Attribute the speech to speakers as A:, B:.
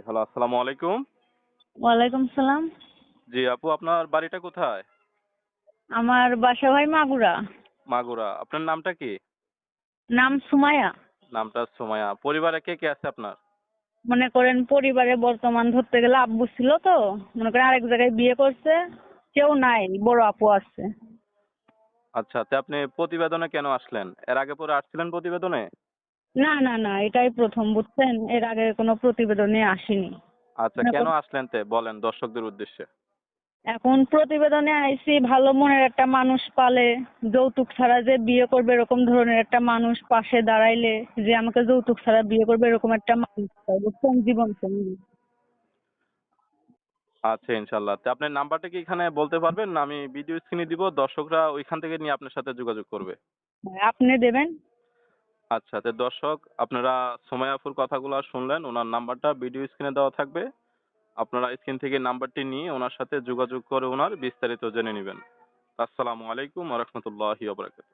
A: Hello, আসসালামু আলাইকুম।
B: ওয়ালাইকুম সালাম।
A: জি আপু, আপনার বাড়িটা কোথায়?
B: আমার বাসা ভাই মাগুরা।
A: মাগুরা। আপনার নামটা কি?
B: নাম সুমাইয়া।
A: নামটা সুমাইয়া। পরিবারে কে কে আছে আপনার?
B: মনে করেন পরিবারে বর্তমান ধরতে গেলে আব্বু ছিল তো, মনে করেন আরেক জায়গায় বিয়ে করছে, কেউ নাই, বড় আপু আছে।
A: আচ্ছা, তো আপনি প্রতিবেদনে কেন আসলেন? এর আগে পরে আসছিলেন প্রতিবেদনে?
B: না না না, এটাই প্রথম, বুঝছেন, এর আগে কোনো প্রতিবেদনে আসেনি।
A: আচ্ছা,
B: মনে
A: কেন
B: করেন
A: আসলেন বলেন দর্শকদের উদ্দেশ্যে।
B: এখন প্রতিবেদনে আইছি, ভালো মনের একটা মানুষ পালে, যৌতুক ছাড়া যে বিয়ে করবে এরকম ধরনের একটা মানুষ পাশে দাঁড়াইলে, যে আমাকে যৌতুক ছাড়া বিয়ে করবে এরকম একটা মানুষ চাই, বুঝছেন, জীবন সঙ্গী।
A: আচ্ছা, ইনশাল্লাহ। তো আপনার নাম্বারটা কি এখানে বলতে পারবেন? না আমি ভিডিও স্ক্রিনে দিব, দর্শকরা ওইখান থেকে নিয়ে আপনার সাথে যোগাযোগ করবে।
B: আপনি দেবেন।
A: আচ্ছা, তো দর্শক আপনারা সুমাইয়া আপুর কথাগুলো শুনলেন। ওনার নাম্বারটা ভিডিও স্ক্রিনে দেওয়া থাকবে। আপনারা স্ক্রিন থেকে নাম্বারটি নিয়ে ওনার সাথে যোগাযোগ করে ওনার বিস্তারিত জেনে নেবেন। আসসালামু আলাইকুম ওয়া রাহমাতুল্লাহি ওয়া বারাকাতুহু।